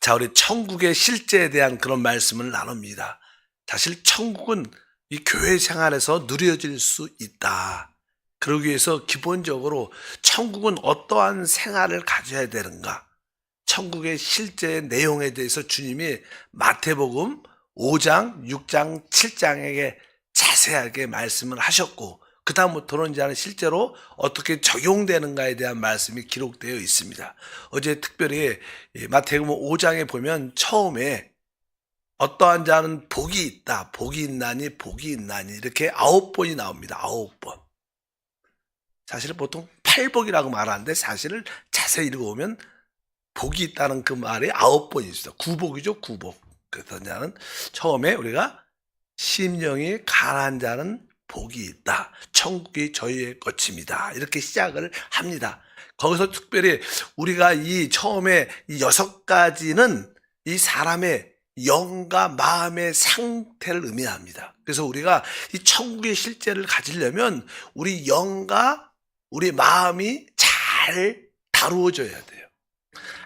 자, 우리 천국의 실제에 대한 그런 말씀을 나눕니다. 사실 천국은 이 교회 생활에서 누려질 수 있다. 그러기 위해서 기본적으로 천국은 어떠한 생활을 가져야 되는가? 천국의 실제 내용에 대해서 주님이 마태복음 5장, 6장, 7장에게 자세하게 말씀을 하셨고, 그 다음부터는 이제 실제로 어떻게 적용되는가에 대한 말씀이 기록되어 있습니다. 어제 특별히 마태복음 5장에 보면 처음에 어떠한 자는 복이 있다, 복이 있나니, 복이 있나니 이렇게 9번이 나옵니다. 9번. 사실 보통 8복이라고 말하는데 사실을 자세히 읽어보면 복이 있다는 그 말이 9번이 있어요. 9복이죠, 9복. 그래서 자는 처음에 우리가 심령이 가난한 자는 복이 있다. 천국이 저희의 것입니다. 이렇게 시작을 합니다. 거기서 특별히 우리가 이 처음에 이 6가지는 이 사람의 영과 마음의 상태를 의미합니다. 그래서 우리가 이 천국의 실제를 가지려면 우리 영과 우리 마음이 잘 다루어져야 돼요.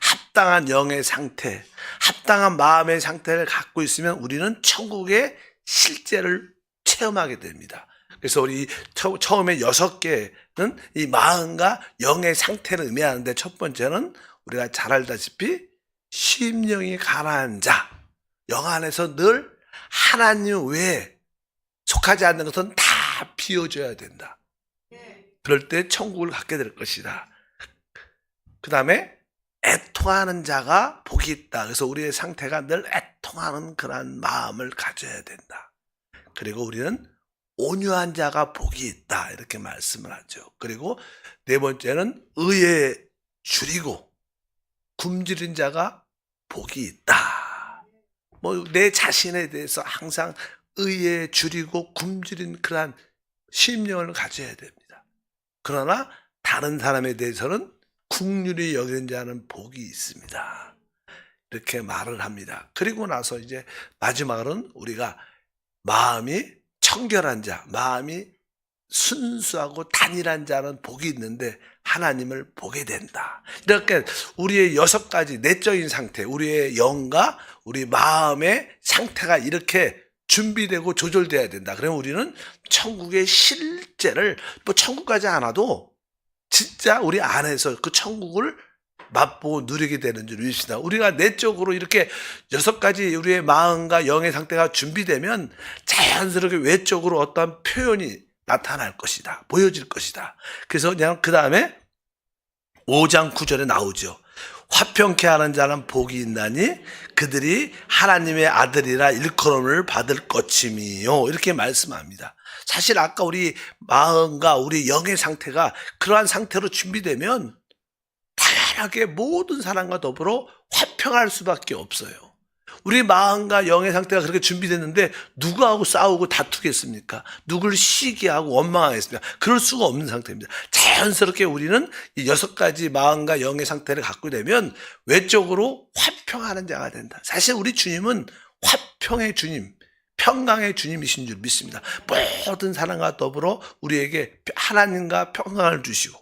합당한 영의 상태, 합당한 마음의 상태를 갖고 있으면 우리는 천국의 실제를 체험하게 됩니다. 그래서 우리 처음에 6개는 이 마음과 영의 상태를 의미하는데, 첫 번째는 우리가 잘 알다시피 심령이 가난한 자, 영 안에서 늘 하나님 외에 속하지 않는 것은 다 비워줘야 된다. 그럴 때 천국을 갖게 될 것이다. 그 다음에 애통하는 자가 복이 있다. 그래서 우리의 상태가 늘 애통하는 그런 마음을 가져야 된다. 그리고 우리는 온유한 자가 복이 있다. 이렇게 말씀을 하죠. 그리고 네 번째는 의에 줄이고 굶주린 자가 복이 있다. 내 자신에 대해서 항상 의에 줄이고 굶주린 그러한 심령을 가져야 됩니다. 그러나 다른 사람에 대해서는 긍휼히 여기는 자는 복이 있습니다. 이렇게 말을 합니다. 그리고 나서 이제 마지막으로는 우리가 마음이 청결한 자, 마음이 순수하고 단일한 자는 복이 있는데 하나님을 보게 된다. 이렇게 우리의 6가지 내적인 상태, 우리의 영과 우리 마음의 상태가 이렇게 준비되고 조절돼야 된다. 그러면 우리는 천국의 실제를 천국 가지 않아도 진짜 우리 안에서 그 천국을 맛보고 누리게 되는 줄 믿습니다. 우리가 내적으로 이렇게 6가지 우리의 마음과 영의 상태가 준비되면 자연스럽게 외적으로 어떠한 표현이 나타날 것이다. 보여질 것이다. 그래서 그냥 그 다음에 5장 9절에 나오죠. 화평케 하는 자는 복이 있나니 그들이 하나님의 아들이라 일컬음을 받을 것임이요. 이렇게 말씀합니다. 사실 아까 우리 마음과 우리 영의 상태가 그러한 상태로 준비되면 당연하게 모든 사람과 더불어 화평할 수밖에 없어요. 우리 마음과 영의 상태가 그렇게 준비됐는데 누구하고 싸우고 다투겠습니까? 누굴 시기하고 원망하겠습니까? 그럴 수가 없는 상태입니다. 자연스럽게 우리는 이 6가지 마음과 영의 상태를 갖고 되면 외적으로 화평하는 자가 된다. 사실 우리 주님은 화평의 주님, 평강의 주님이신 줄 믿습니다. 모든 사람과 더불어 우리에게 하나님과 평강을 주시고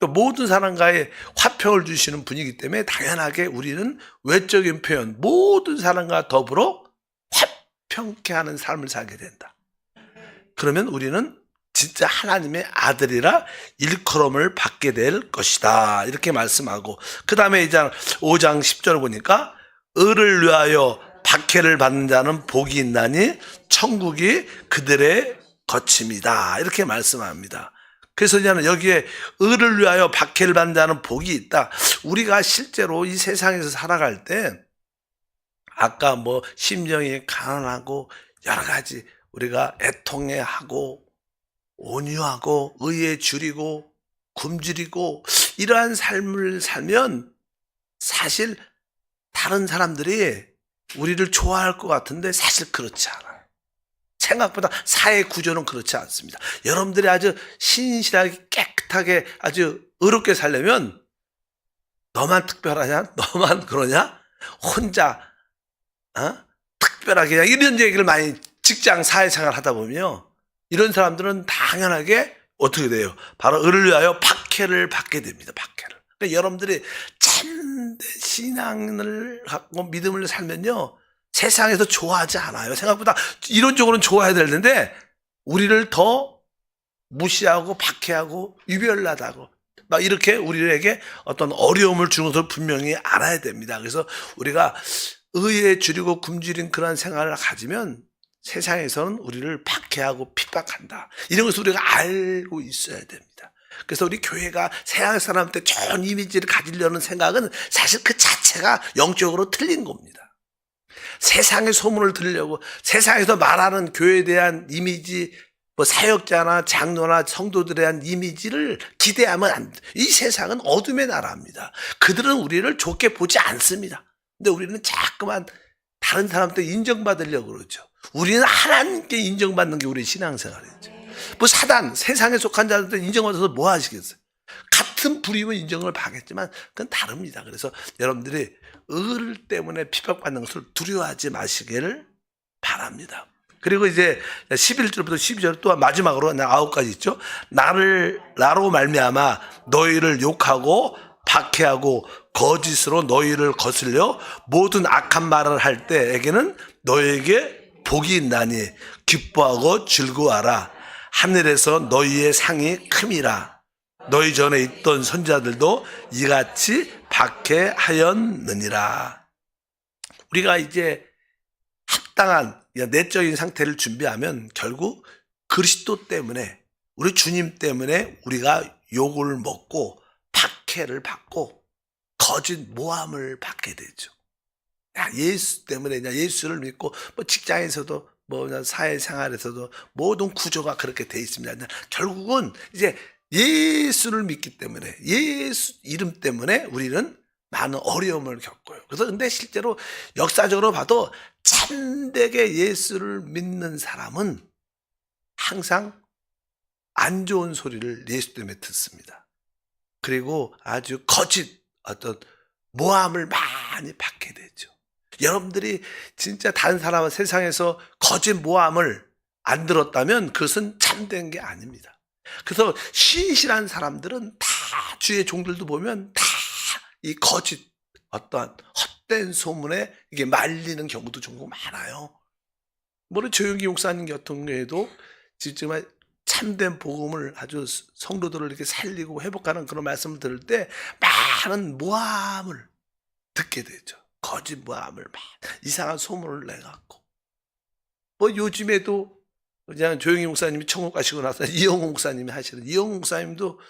또 모든 사람과의 화평을 주시는 분이기 때문에 당연하게 우리는 외적인 표현, 모든 사람과 더불어 화평케 하는 삶을 살게 된다. 그러면 우리는 진짜 하나님의 아들이라 일컬음을 받게 될 것이다. 이렇게 말씀하고, 그 다음에 이제 5장 10절을 보니까 의를 위하여 박해를 받는 자는 복이 있나니 천국이 그들의 것입니다. 이렇게 말씀합니다. 그래서 저는 여기에 의를 위하여 박해를 받는 자는 복이 있다. 우리가 실제로 이 세상에서 살아갈 때 아까 심령이 가난하고 여러 가지 우리가 애통해하고 온유하고 의에 줄이고 굶주리고 이러한 삶을 살면 사실 다른 사람들이 우리를 좋아할 것 같은데 사실 그렇지 않아요. 생각보다 사회 구조는 그렇지 않습니다. 여러분들이 아주 신실하게 깨끗하게 아주 의롭게 살려면 너만 특별하냐? 너만 그러냐? 혼자 특별하게 이런 얘기를 많이 직장 사회생활 하다 보면요. 이런 사람들은 당연하게 어떻게 돼요? 바로 의를 위하여 박해를 받게 됩니다. 박해를. 그러니까 여러분들이 참된 신앙을 갖고 믿음을 살면요, 세상에서 좋아하지 않아요. 생각보다 이론적으로는 좋아야 될 텐데 우리를 더 무시하고 박해하고 유별나다고 막 이렇게 우리에게 어떤 어려움을 주는 것을 분명히 알아야 됩니다. 그래서 우리가 의에 줄이고 굶주린 그런 생활을 가지면 세상에서는 우리를 박해하고 핍박한다, 이런 것을 우리가 알고 있어야 됩니다. 그래서 우리 교회가 세상 사람한테 좋은 이미지를 가지려는 생각은 사실 그 자체가 영적으로 틀린 겁니다. 세상의 소문을 들으려고 세상에서 말하는 교회에 대한 이미지, 뭐 사역자나 장로나 성도들에 대한 이미지를 기대하면 안 돼. 이 세상은 어둠의 나라입니다. 그들은 우리를 좋게 보지 않습니다. 근데 우리는 자꾸만 다른 사람한테 인정받으려고 그러죠. 우리는 하나님께 인정받는 게 우리의 신앙생활이죠. 뭐 사단, 세상에 속한 자들한테 인정받아서 뭐 하시겠어요? 같은 불이면 인정을 받겠지만 그건 다릅니다. 그래서 여러분들이 의 때문에 핍박받는 것을 두려워하지 마시기를 바랍니다. 그리고 이제 11절부터 12절 또한 마지막으로 9가지 있죠. 나로 말미암아 너희를 욕하고 박해하고 거짓으로 너희를 거슬려 모든 악한 말을 할 때에게는 너희에게 복이 있나니 기뻐하고 즐거워하라. 하늘에서 너희의 상이 큼이라. 너희 전에 있던 선지자들도 이같이 박해하였느니라. 우리가 이제 합당한 내적인 상태를 준비하면 결국 그리스도 때문에, 우리 주님 때문에 우리가 욕을 먹고 박해를 받고 거짓 모함을 받게 되죠. 예수 때문에 예수를 믿고 뭐 직장에서도 뭐 사회생활에서도 모든 구조가 그렇게 돼 있습니다. 결국은 이제 예수를 믿기 때문에, 예수 이름 때문에 우리는 많은 어려움을 겪어요. 그래서 근데 실제로 역사적으로 봐도 참되게 예수를 믿는 사람은 항상 안 좋은 소리를 예수 때문에 듣습니다. 그리고 아주 거짓 어떤 모함을 많이 받게 되죠. 여러분들이 진짜 다른 사람은 세상에서 거짓 모함을 안 들었다면 그것은 참된 게 아닙니다. 그래서 신실한 사람들은 다, 주의 종들도 보면 다 이 거짓 어떠한 헛된 소문에 이게 말리는 경우도 종종 많아요. 물론 조용기 목사님 같은 경우에도 지금 참된 복음을 아주 성도들을 이렇게 살리고 회복하는 그런 말씀을 들을 때 많은 모함을 듣게 되죠. 거짓 모함을 막 이상한 소문을 내갖고, 뭐 요즘에도 그냥 조용기 목사님이 천국 가시고 나서 이영호 목사님이 하시는, 이영호 목사님도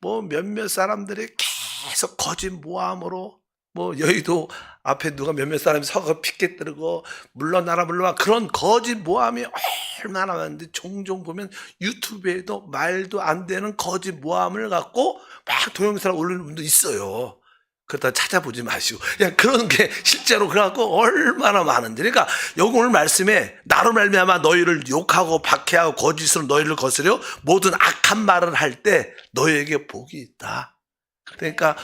뭐 몇몇 사람들이 계속 거짓 모함으로 뭐 여의도 앞에 누가 몇몇 사람이 서서 피켓 들고 물러나라 물러나, 그런 거짓 모함이 얼마나 많은데 종종 보면 유튜브에도 말도 안 되는 거짓 모함을 갖고 막 동영상을 올리는 분도 있어요. 그러다 찾아보지 마시고 그냥 그런 게 실제로 그래갖고 얼마나 많은데, 그러니까 여기 오늘 말씀에 나로 말미암아 너희를 욕하고 박해하고 거짓으로 너희를 거스려 모든 악한 말을 할 때 너희에게 복이 있다. 그러니까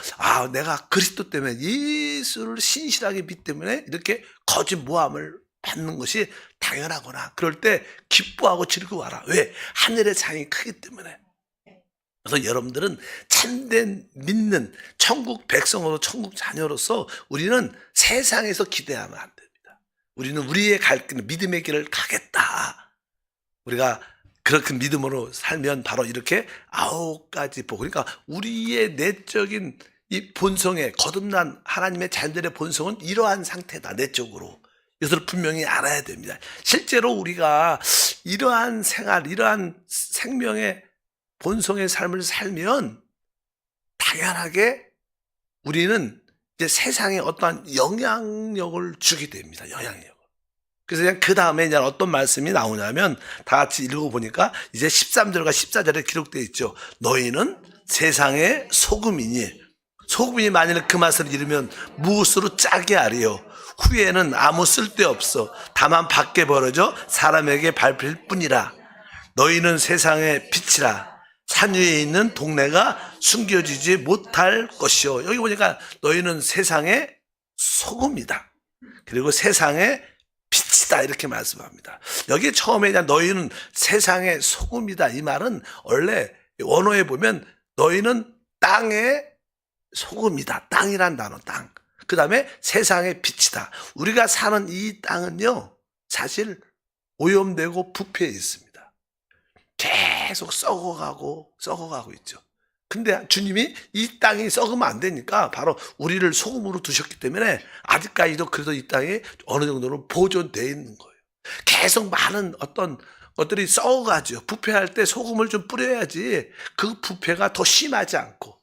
내가 그리스도 때문에 예수를 신실하게 믿기 때문에 이렇게 거짓 모함을 받는 것이 당연하구나. 그럴 때 기뻐하고 즐거워하라. 왜? 하늘의 상이 크기 때문에. 그래서 여러분들은 참된 믿는 천국 백성으로, 천국 자녀로서 우리는 세상에서 기대하면 안 됩니다. 우리는 우리의 갈 길은 믿음의 길을 가겠다. 우리가 그렇게 믿음으로 살면 바로 이렇게 9가지 복, 그러니까 우리의 내적인 이 본성에 거듭난 하나님의 자녀들의 본성은 이러한 상태다. 내적으로. 이것을 분명히 알아야 됩니다. 실제로 우리가 이러한 생활, 이러한 생명의 본성의 삶을 살면 당연하게 우리는 이제 세상에 어떠한 영향력을 주게 됩니다. 영향력을. 그래서 그냥 그 다음에 이제 어떤 말씀이 나오냐면 다 같이 읽어보니까 이제 13절과 14절에 기록되어 있죠. 너희는 세상의 소금이니, 소금이 만일 그 맛을 잃으면 무엇으로 짜게 하리요? 후에는 아무 쓸데없어 다만 밖에 벌어져 사람에게 밟힐 뿐이라. 너희는 세상의 빛이라. 산 위에 있는 동네가 숨겨지지 못할 것이요. 여기 보니까 너희는 세상의 소금이다. 그리고 세상의 빛이다. 이렇게 말씀합니다. 여기 처음에 너희는 세상의 소금이다. 이 말은 원래 원어에 보면 너희는 땅의 소금이다. 땅이란 단어, 땅. 그 다음에 세상의 빛이다. 우리가 사는 이 땅은요, 사실 오염되고 부패해 있습니다. 계속 썩어가고 있죠. 근데 주님이 이 땅이 썩으면 안 되니까 바로 우리를 소금으로 두셨기 때문에 아직까지도 그래도 이 땅이 어느 정도는 보존되어 있는 거예요. 계속 많은 어떤 것들이 썩어가죠. 부패할 때 소금을 좀 뿌려야지 그 부패가 더 심하지 않고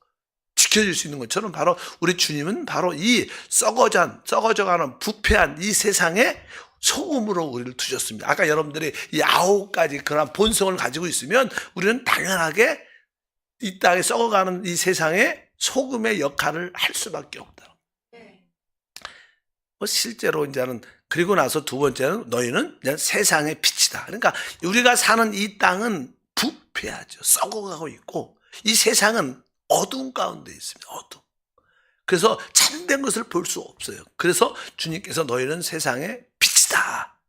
지켜질 수 있는 것처럼 바로 우리 주님은 바로 이 썩어져가는 부패한 이 세상에 소금으로 우리를 두셨습니다. 아까 여러분들이 이 9가지 그런 본성을 가지고 있으면 우리는 당연하게 이 땅에 썩어가는 이 세상에 소금의 역할을 할 수밖에 없다. 실제로 이제는 그리고 나서 두 번째는 너희는 그냥 세상의 빛이다. 그러니까 우리가 사는 이 땅은 부패하죠. 썩어가고 있고 이 세상은 어두운 가운데 있습니다. 어둠. 그래서 참된 것을 볼 수 없어요. 그래서 주님께서 너희는 세상의 빛이다.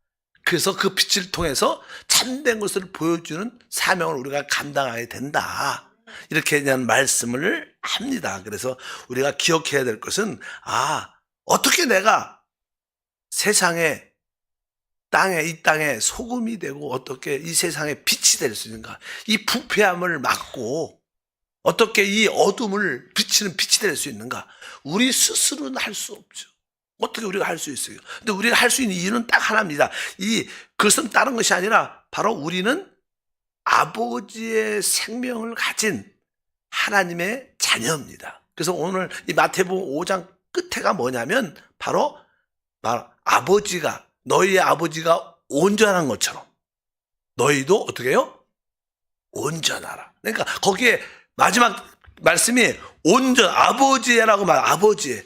그래서 그 빛을 통해서 참된 것을 보여주는 사명을 우리가 감당하게 된다. 이렇게 그냥 말씀을 합니다. 그래서 우리가 기억해야 될 것은 어떻게 내가 세상에 이 땅에 소금이 되고 어떻게 이 세상에 빛이 될 수 있는가. 이 부패함을 막고 어떻게 이 어둠을 비치는 빛이 될 수 있는가. 우리 스스로는 할 수 없죠. 어떻게 우리가 할 수 있어요? 근데 우리가 할 수 있는 이유는 딱 하나입니다. 그것은 다른 것이 아니라 바로 우리는 아버지의 생명을 가진 하나님의 자녀입니다. 그래서 오늘 이 마태복음 5장 끝에가 뭐냐면 바로 너희의 아버지가 온전한 것처럼 너희도 어떻게 해요? 온전하라. 그러니까 거기에 마지막 말씀이 아버지라고 아버지.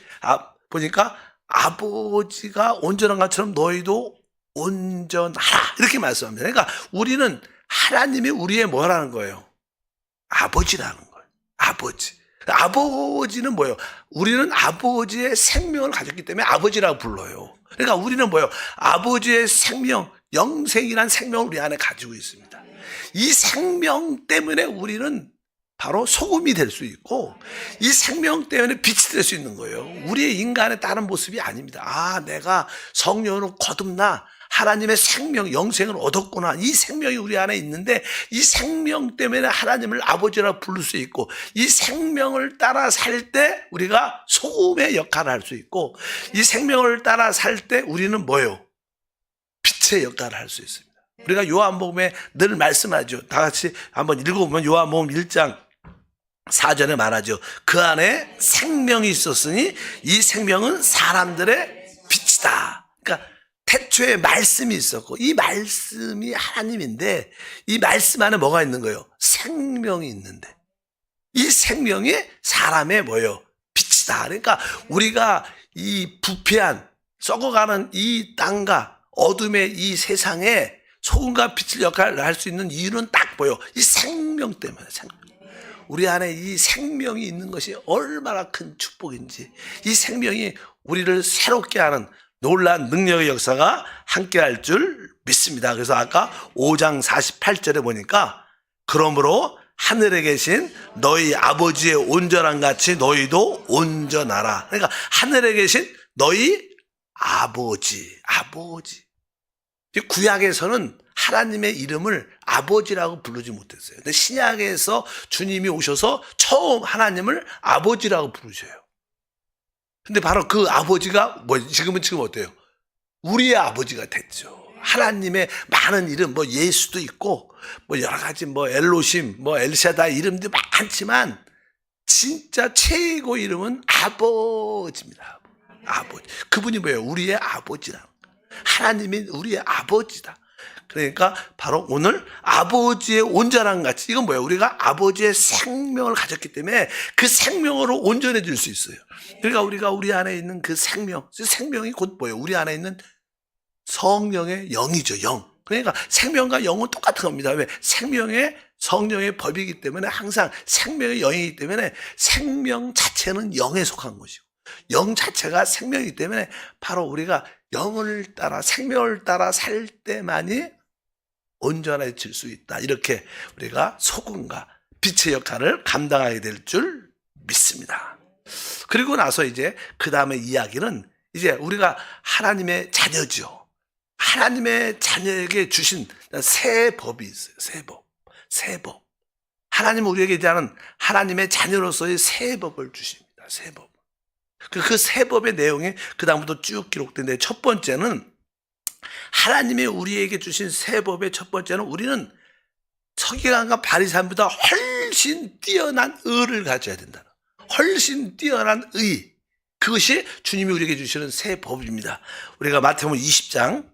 보니까 아버지가 온전한 것처럼 너희도 온전하라. 이렇게 말씀합니다. 그러니까 우리는 하나님이 우리의 뭐라는 거예요? 아버지라는 거예요. 아버지는 뭐예요? 우리는 아버지의 생명을 가졌기 때문에 아버지라고 불러요. 그러니까 우리는 뭐예요? 아버지의 생명, 영생이란 생명을 우리 안에 가지고 있습니다. 이 생명 때문에 우리는 바로 소금이 될 수 있고 이 생명 때문에 빛이 될 수 있는 거예요. 우리의 인간의 다른 모습이 아닙니다. 내가 성령으로 거듭나 하나님의 생명, 영생을 얻었구나. 이 생명이 우리 안에 있는데 이 생명 때문에 하나님을 아버지라 부를 수 있고 이 생명을 따라 살 때 우리가 소금의 역할을 할 수 있고 이 생명을 따라 살 때 우리는 뭐예요? 빛의 역할을 할 수 있습니다. 우리가 요한복음에 늘 말씀하죠. 다 같이 한번 읽어보면 요한복음 1장 4절에 말하죠. 그 안에 생명이 있었으니 이 생명은 사람들의 빛이다. 그러니까 태초에 말씀이 있었고 이 말씀이 하나님인데 이 말씀 안에 뭐가 있는 거예요? 생명이 있는데 이 생명이 사람의 뭐예요? 빛이다. 그러니까 우리가 이 부패한 썩어가는 이 땅과 어둠의 이 세상에 소금과 빛을 역할을 할 수 있는 이유는 딱 뭐예요? 이 생명 때문에. 우리 안에 이 생명이 있는 것이 얼마나 큰 축복인지 이 생명이 우리를 새롭게 하는 놀라운 능력의 역사가 함께할 줄 믿습니다. 그래서 아까 5장 48절에 보니까 그러므로 하늘에 계신 너희 아버지의 온전한 같이 너희도 온전하라. 그러니까 하늘에 계신 너희 아버지. 구약에서는 하나님의 이름을 아버지라고 부르지 못했어요. 근데 신약에서 주님이 오셔서 처음 하나님을 아버지라고 부르셔요. 근데 바로 그 아버지가 지금 어때요? 우리의 아버지가 됐죠. 하나님의 많은 이름, 예수도 있고, 여러 가지, 엘로심, 엘샤다 이름도 많지만, 진짜 최고 이름은 아버지입니다. 아버지. 그분이 뭐예요? 우리의 아버지라. 하나님이 우리의 아버지다. 그러니까 바로 오늘 아버지의 온전한 같이 이건 뭐예요? 우리가 아버지의 생명을 가졌기 때문에 그 생명으로 온전해질 수 있어요. 그러니까 우리가 우리 안에 있는 그 생명이 곧 뭐예요? 우리 안에 있는 성령의 영이죠. 영. 그러니까 생명과 영은 똑같은 겁니다. 왜? 생명의 성령의 법이기 때문에 항상 생명의 영이기 때문에 생명 자체는 영에 속한 것이고 영 자체가 생명이기 때문에 바로 우리가 영을 따라 생명을 따라 살 때만이 온전해질 수 있다. 이렇게 우리가 소금과 빛의 역할을 감당하게 될 줄 믿습니다. 그리고 나서 이제 그 다음에 이야기는 이제 우리가 하나님의 자녀죠. 하나님의 자녀에게 주신 새 법이 있어요. 새 법. 하나님은 우리에게 이제는 하나님의 자녀로서의 새 법을 주십니다. 새 법. 그 새 법의 내용이 그 다음부터 쭉 기록되는데, 첫 번째는 하나님이 우리에게 주신 새 법의 첫 번째는 우리는 서기관과 바리새인보다 훨씬 뛰어난 의를 가져야 된다. 훨씬 뛰어난 의. 그것이 주님이 우리에게 주시는 새 법입니다. 우리가 마태복음 20장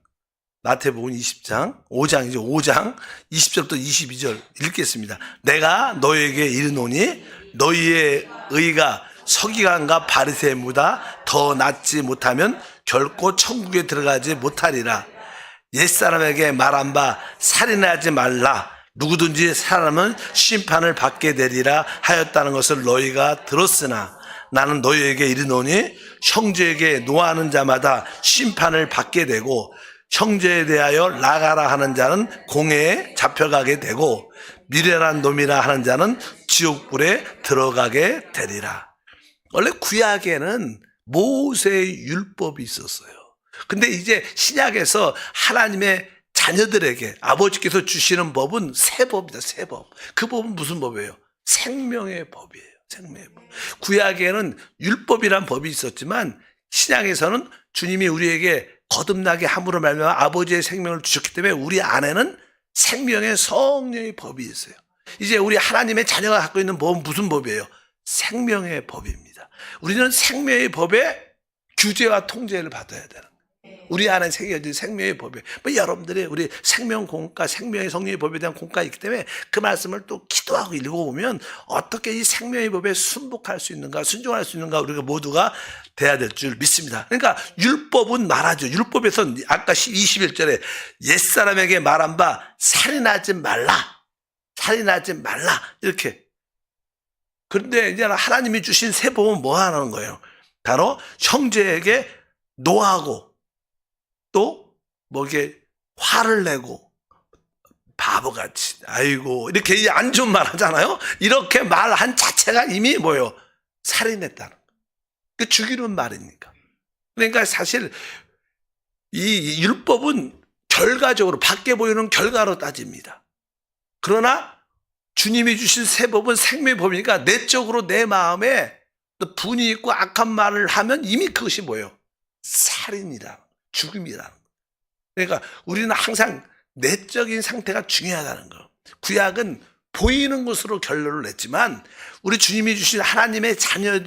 5장이죠. 5장 20절부터 22절 읽겠습니다. 내가 너희에게 이르노니 너희의 의가 서기관과 바리새인보다 더 낫지 못하면 결코 천국에 들어가지 못하리라. 옛사람에게 말한 바 살인하지 말라. 누구든지 사람은 심판을 받게 되리라 하였다는 것을 너희가 들었으나 나는 너희에게 이르노니 형제에게 노하는 자마다 심판을 받게 되고 형제에 대하여 나가라 하는 자는 공회에 잡혀가게 되고 미련한 놈이라 하는 자는 지옥불에 들어가게 되리라. 원래 구약에는 모세의 율법이 있었어요. 근데 이제 신약에서 하나님의 자녀들에게 아버지께서 주시는 법은 새 법이다. 새 법. 그 법은 무슨 법이에요? 생명의 법이에요. 생명의 법. 구약에는 율법이란 법이 있었지만 신약에서는 주님이 우리에게 거듭나게 함으로 말미암아 아버지의 생명을 주셨기 때문에 우리 안에는 생명의 성령의 법이 있어요. 이제 우리 하나님의 자녀가 갖고 있는 법은 무슨 법이에요? 생명의 법입니다. 우리는 생명의 법에 규제와 통제를 받아야 되는 거예요. 우리 안에 새겨진 생명의 법에 여러분들이 우리 생명공과 생명의 성령의 법에 대한 공과가 있기 때문에 그 말씀을 또 기도하고 읽어보면 어떻게 이 생명의 법에 순복할 수 있는가, 순종할 수 있는가 우리가 모두가 돼야 될 줄 믿습니다. 그러니까 율법은 말하죠. 율법에서 아까 21절에 옛사람에게 말한 바 살인하지 말라 이렇게. 그런데 이제 하나님이 주신 새 법은 뭐 하는 거예요? 바로 형제에게 노하고 또 이게 화를 내고 바보같이 아이고 이렇게 안 좋은 말 하잖아요. 이렇게 말한 자체가 이미 뭐예요? 살인했다는 거예요. 그 죽이는 말이니까. 그러니까 사실 이 율법은 결과적으로 밖에 보이는 결과로 따집니다. 그러나 주님이 주신 새 법은 생명의 법이니까 내적으로 내 마음에 분이 있고 악한 말을 하면 이미 그것이 뭐예요? 살인이다. 죽음이라는 거. 그러니까 우리는 항상 내적인 상태가 중요하다는 거. 구약은 보이는 것으로 결론을 냈지만 우리 주님이 주신 하나님의 자녀에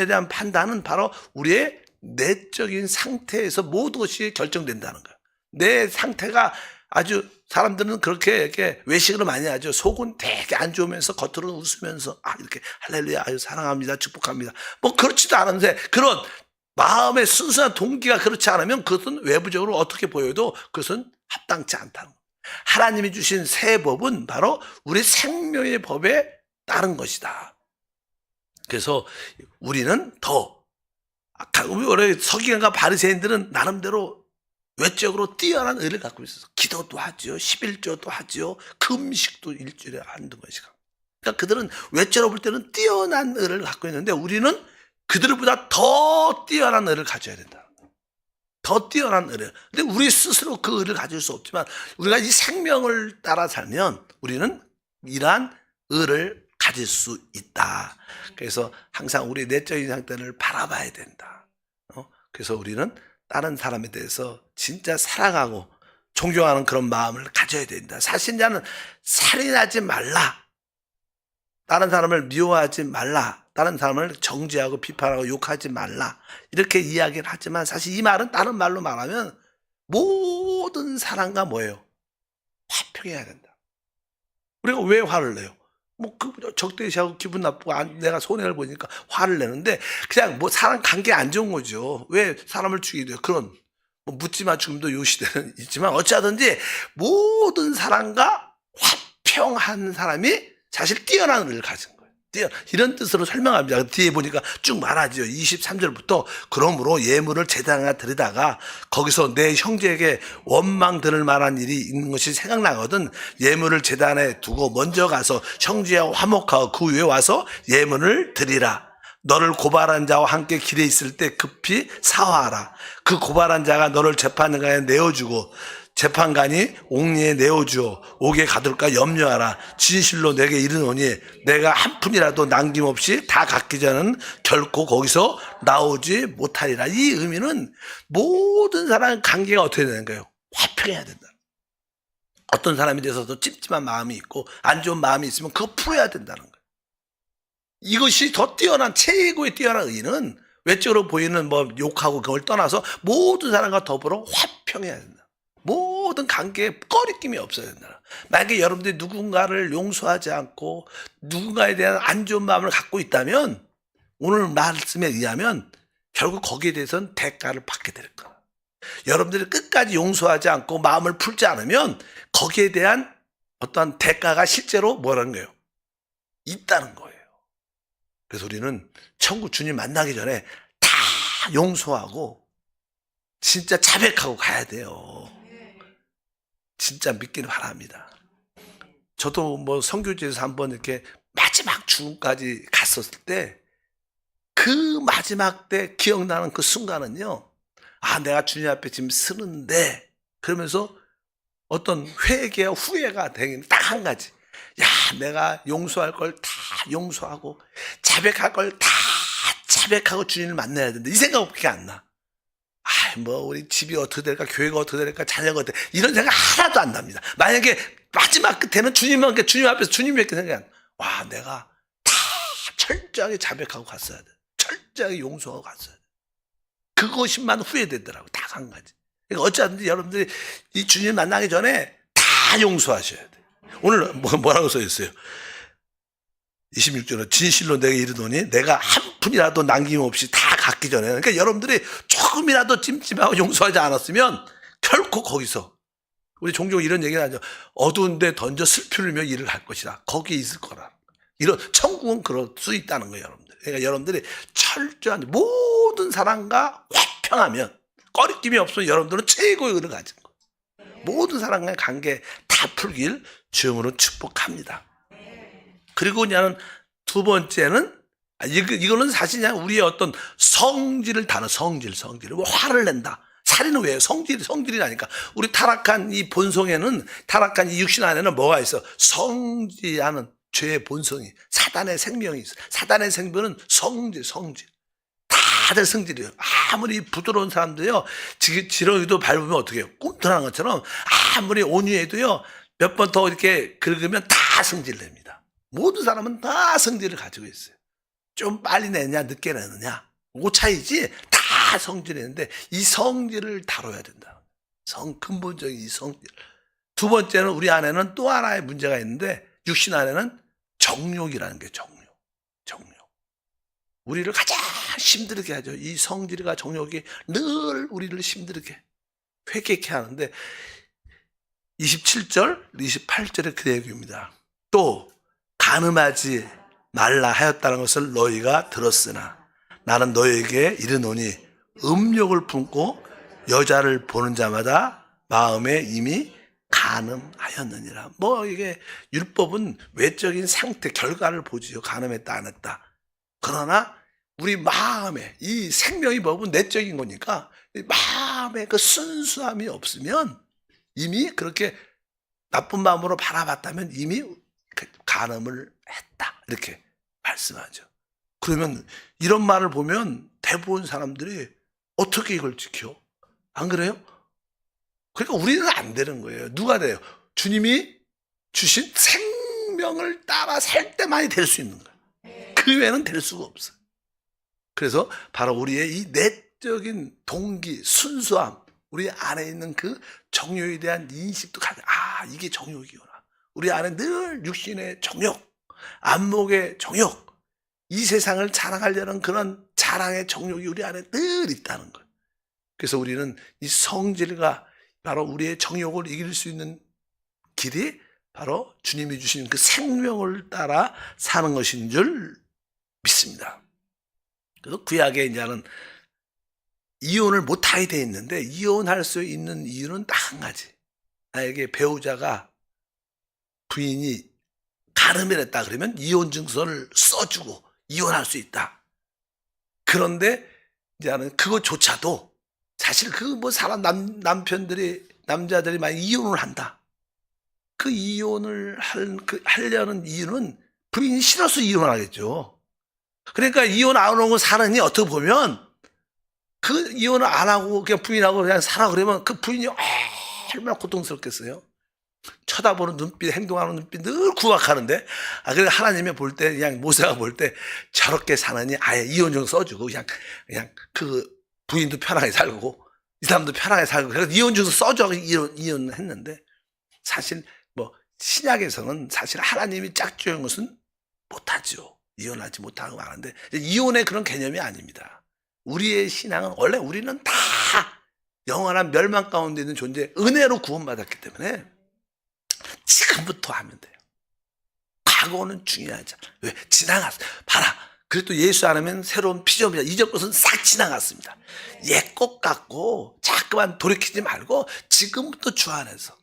대한 판단은 바로 우리의 내적인 상태에서 모든 것이 결정된다는 거예요. 내 상태가 아주 사람들은 그렇게 이렇게 외식을 많이 하죠. 속은 되게 안 좋으면서 겉으로는 웃으면서 이렇게 할렐루야, 아유 사랑합니다, 축복합니다. 그렇지도 않은데 그런 마음의 순수한 동기가 그렇지 않으면 그것은 외부적으로 어떻게 보여도 그것은 합당치 않다는 거예요. 하나님이 주신 새 법은 바로 우리 생명의 법에 따른 것이다. 그래서 우리는 원래 서기관과 바리새인들은 나름대로 외적으로 뛰어난 의를 갖고 있어서 기도도 하지요, 11조도 하지요, 금식도 일주일에 한두 번씩 하고. 그러니까 그들은 외적으로 볼 때는 뛰어난 의를 갖고 있는데 우리는 그들보다 더 뛰어난 의를 가져야 된다. 더 뛰어난 의를. 근데 우리 스스로 그 의를 가질 수 없지만 우리가 이 생명을 따라 살면 우리는 이러한 의를 가질 수 있다. 그래서 항상 우리 내적인 상태를 바라봐야 된다. 그래서 우리는 다른 사람에 대해서 진짜 사랑하고 존경하는 그런 마음을 가져야 된다. 사신자는 살인하지 말라. 다른 사람을 미워하지 말라. 다른 사람을 정죄하고 비판하고 욕하지 말라. 이렇게 이야기를 하지만 사실 이 말은 다른 말로 말하면 모든 사람과 뭐예요? 화평해야 된다. 우리가 왜 화를 내요? 적대시하고 기분 나쁘고 내가 손해를 보니까 화를 내는데 그냥 사람 관계 안 좋은 거죠. 왜 사람을 죽이게 돼요? 그런 묻지마 죽음도 요시대는 있지만 어찌하든지 모든 사람과 화평한 사람이 사실 뛰어난 의를 가진 거예요. 이런 뜻으로 설명합니다. 뒤에 보니까 쭉 말하죠. 23절부터 그러므로 예물을 제단에 드리다가 거기서 내 형제에게 원망 들을 만한 일이 있는 것이 생각나거든 예물을 제단에 두고 먼저 가서 형제와 화목하고 그 위에 와서 예물을 드리라. 너를 고발한 자와 함께 길에 있을 때 급히 사화하라. 그 고발한 자가 너를 재판관에 내어주고 재판관이 옥리에 내어주어 옥에 가둘까 염려하라. 진실로 내게 이르노니 내가 한 푼이라도 남김없이 다 갚기 전은 결코 거기서 나오지 못하리라. 이 의미는 모든 사람 관계가 어떻게 되는 거예요? 화평해야 된다. 어떤 사람에 대해서도 찝찝한 마음이 있고 안 좋은 마음이 있으면 그거 풀어야 된다는 거예요. 이것이 더 뛰어난 최고의 뛰어난 의는 외적으로 보이는 뭐 욕하고 그걸 떠나서 모든 사람과 더불어 화평해야 된다. 모든 관계에 꺼리낌이 없어야 된다. 만약에 여러분들이 누군가를 용서하지 않고 누군가에 대한 안 좋은 마음을 갖고 있다면 오늘 말씀에 의하면 결국 거기에 대해서는 대가를 받게 될 거야. 여러분들이 끝까지 용서하지 않고 마음을 풀지 않으면 거기에 대한 어떠한 대가가 실제로 뭐라는 거예요? 있다는 거예요. 그래서 우리는 천국 주님 만나기 전에 다 용서하고 진짜 자백하고 가야 돼요. 진짜 믿기를 바랍니다. 저도 뭐 선교지에서 한번 이렇게 마지막 죽음까지 갔었을 때 그 마지막 때 기억나는 그 순간은요. 아, 내가 주님 앞에 지금 서는데 그러면서 어떤 회개와 후회가 되긴 딱 한 가지. 야, 내가 용서할 걸 다 용서하고 자백할 걸 다 자백하고 주님을 만나야 된다. 이 생각밖에 안 나. 아, 뭐 우리 집이 어떻게 될까, 교회가 어떻게 될까, 자녀가 어떻게 될까, 이런 생각 하나도 안 납니다. 만약에 마지막 끝에는 주님 앞에서 주님밖에 생각 안 나. 와, 내가 다 철저하게 자백하고 갔어야 돼. 철저하게 용서하고 갔어야 돼. 그것만 후회되더라고. 딱 한 가지. 그러니까 어찌하든지 여러분들이 이 주님 만나기 전에 다 용서하셔야 돼. 오늘 뭐라고 써 있어요? 26절에 진실로 내게 이르노니 내가 한 푼이라도 남김없이 다 갚기 전에. 그러니까 여러분들이 조금이라도 찜찜하고 용서하지 않았으면 결코 거기서 우리 종종 이런 얘기를 하죠. 어두운 데 던져 슬피를 며 일을 할 것이다. 거기에 있을 거라. 이런 천국은 그럴 수 있다는 거예요, 여러분들. 그러니까 여러분들이 철저한 모든 사람과 화평하면 꺼리낌이 없으면 여러분들은 최고의 의를 가진 거예요. 모든 사람과의 관계 다 풀길 주님으로 축복합니다. 그리고 그냥 두 번째는 이거는 사실 그냥 우리의 어떤 성질을 다룬 성질. 뭐 화를 낸다. 살인은 왜요? 성질이라니까. 우리 타락한 이 본성에는 타락한 이 육신 안에는 뭐가 있어? 성질하는 죄의 본성이 사단의 생명이 있어. 사단의 생명은 성질. 다들 성질이에요. 아무리 부드러운 사람도요, 지렁이도 밟으면 어떻게 해요? 꿈틀하는 것처럼 아무리 온유해도요, 몇 번 더 이렇게 긁으면 다 성질 냅니다. 모든 사람은 다 성질을 가지고 있어요. 좀 빨리 내느냐, 늦게 내느냐. 그 차이지, 다 성질이는데, 이 성질을 다뤄야 된다. 근본적인 이 성질. 두 번째는 우리 안에는 또 하나의 문제가 있는데, 육신 안에는 정욕이라는 게 정욕. 우리를 가장 힘들게 하죠. 이 성질과 정욕이 늘 우리를 힘들게, 회개케 하는데, 27절, 28절의 그 얘기입니다. 또 간음하지 말라 하였다는 것을 너희가 들었으나 나는 너희에게 이르노니 음욕을 품고 여자를 보는 자마다 마음에 이미 간음하였느니라. 뭐 이게 율법은 외적인 상태, 결과를 보지요. 간음했다 안 했다. 그러나 우리 마음에 이 생명의 법은 내적인 거니까 마음에 그 순수함이 없으면 이미 그렇게 나쁜 마음으로 바라봤다면 이미 간음을 했다. 이렇게 말씀하죠. 그러면 이런 말을 보면 대부분 사람들이 어떻게 이걸 지켜? 안 그래요? 그러니까 우리는 안 되는 거예요. 누가 돼요? 주님이 주신 생명을 따라 살 때만이 될 수 있는 거예요. 그 외에는 될 수가 없어요. 그래서 바로 우리의 이 내적인 동기, 순수함, 우리 안에 있는 그 정욕에 대한 인식도 이게 정욕이구나. 우리 안에 늘 육신의 정욕, 안목의 정욕, 이 세상을 자랑하려는 그런 자랑의 정욕이 우리 안에 늘 있다는 거예요. 그래서 우리는 이 성질과 바로 우리의 정욕을 이길 수 있는 길이 바로 주님이 주신 그 생명을 따라 사는 것인 줄 믿습니다. 그래서 구약에 이제는 이혼을 못하게 돼 있는데 이혼할 수 있는 이유는 딱 한 가지. 나에게 배우자가 부인이 간음을 했다 그러면 이혼 증서를 써주고 이혼할 수 있다. 그런데 이제는 그것조차도 사실 그 뭐 사람 남자들이 많이 이혼을 한다. 그 이혼을 하려는 이유는 부인이 싫어서 이혼을 하겠죠. 그러니까 이혼 안 하고 사느니 어떻게 보면 그 이혼을 안 하고 그냥 부인하고 그냥 살아 그러면 그 부인이 얼마나 고통스럽겠어요. 쳐다보는 눈빛, 행동하는 눈빛 늘 구박하는데, 그래서 하나님이 볼 때, 그냥 모세가 볼 때 저렇게 사느니 아예 이혼증 써주고, 그냥 그 부인도 편하게 살고, 이 사람도 편하게 살고, 그래서 이혼증 써줘, 이혼했는데, 사실 뭐, 신약에서는 사실 하나님이 짝지은 것은 못하죠. 이혼하지 못하고 하는데, 이혼의 그런 개념이 아닙니다. 우리의 신앙은 원래 우리는 다 영원한 멸망 가운데 있는 존재, 은혜로 구원받았기 때문에, 지금부터 하면 돼요. 과거는 중요하지 않아. 왜? 지나갔어. 봐라. 그래도 예수 안 하면 새로운 피조물이야. 이전 것은 싹 지나갔습니다. 옛 것 같고 자꾸만 돌이키지 말고 지금부터 주 안에서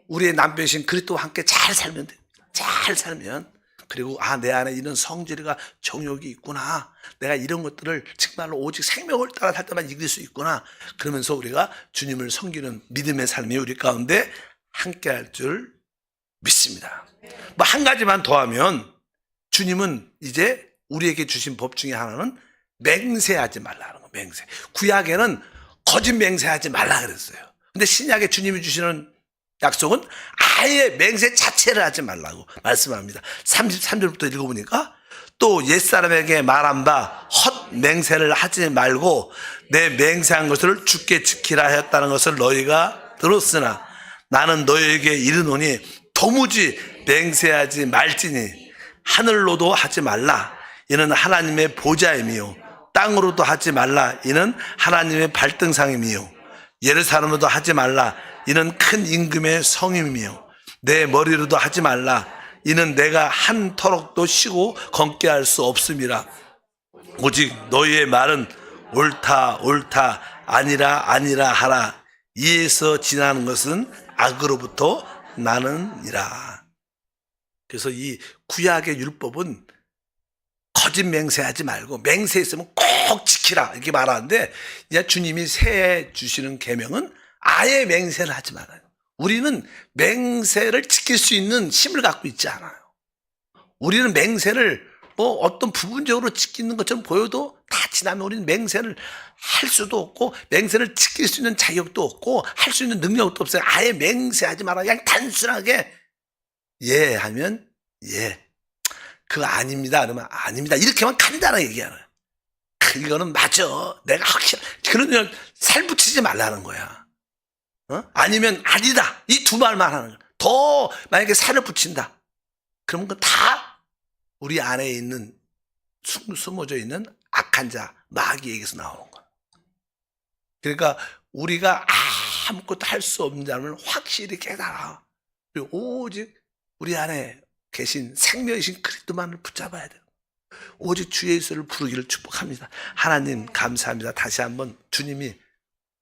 우리의 남편이신 그리스도와 함께 잘 살면 됩니다. 잘 살면. 그리고 내 안에 이런 성질과 정욕이 있구나. 내가 이런 것들을 정말로 오직 생명을 따라 살 때만 이길 수 있구나. 그러면서 우리가 주님을 섬기는 믿음의 삶이 우리 가운데 함께 할 줄 믿습니다. 뭐 한 가지만 더 하면 주님은 이제 우리에게 주신 법 중에 하나는 맹세하지 말라는 거. 맹세. 구약에는 거짓 맹세하지 말라 그랬어요. 근데 신약에 주님이 주시는 약속은 아예 맹세 자체를 하지 말라고 말씀합니다. 33절부터 읽어보니까 또 옛사람에게 말한 바 헛 맹세를 하지 말고 내 맹세한 것을 주께 지키라 하였다는 것을 너희가 들었으나 나는 너희에게 이르노니 도무지 맹세하지 말지니 하늘로도 하지 말라 이는 하나님의 보좌임이요 땅으로도 하지 말라 이는 하나님의 발등상임이요 예루살렘으로도 하지 말라 이는 큰 임금의 성임이요 내 머리로도 하지 말라 이는 내가 한 터럭도 쉬고 검게 할 수 없음이라 오직 너희의 말은 옳다 옳다 아니라 아니라 하라 이에서 지나는 것은 악으로부터 나는이라. 그래서 이 구약의 율법은 거짓 맹세하지 말고 맹세했으면 꼭 지키라 이렇게 말하는데 이제 주님이 새해 주시는 계명은 아예 맹세를 하지 말아요. 우리는 맹세를 지킬 수 있는 힘을 갖고 있지 않아요. 우리는 맹세를 뭐 어떤 부분적으로 지키는 것처럼 보여도 다 지나면 우리는 맹세를 할 수도 없고 맹세를 지킬 수 있는 자격도 없고 할 수 있는 능력도 없어요. 아예 맹세하지 마라. 그냥 단순하게 예 하면 예. 그거 아닙니다. 그러면 아닙니다. 이렇게만 간단하게 얘기하는 거예요. 이거는 맞아. 내가 그러면 살 붙이지 말라는 거야. 아니면 아니다. 이 두 말만 하는 거야. 더 만약에 살을 붙인다. 그러면 그건 다 우리 안에 있는 숨어져 있는 악한 자 마귀에게서 나오는 거야. 그러니까 우리가 아무것도 할 수 없는 자는 확실히 깨달아. 그리고 오직 우리 안에 계신 생명이신 그리스도만을 붙잡아야 돼요. 오직 주 예수를 부르기를 축복합니다. 하나님 감사합니다. 다시 한번 주님이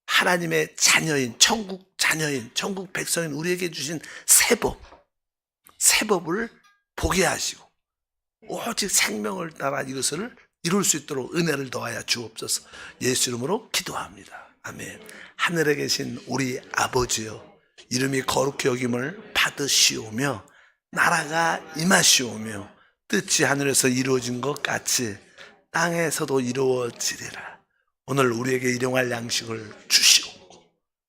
하나님의 자녀인 천국 자녀인 천국 백성인 우리에게 주신 새 법을 보게 하시고 오직 생명을 따라 이것을 이룰 수 있도록 은혜를 더하여 주옵소서. 예수 이름으로 기도합니다. 아멘. 하늘에 계신 우리 아버지여 이름이 거룩히 여김을 받으시오며 나라가 임하시오며 뜻이 하늘에서 이루어진 것 같이 땅에서도 이루어지리라. 오늘 우리에게 일용할 양식을 주시옵고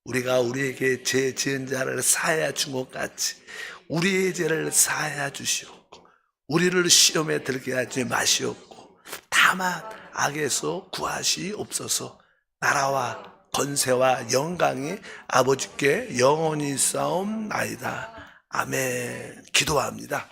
우리가 우리에게 죄 지은 자를 사하여 준 것 같이 우리의 죄를 사하여 주시옵고 우리를 시험에 들게 하지 마시옵고 다만 악에서 구하시옵소서. 나라와 권세와 영광이 아버지께 영원히 싸움나이다. 아멘. 기도합니다.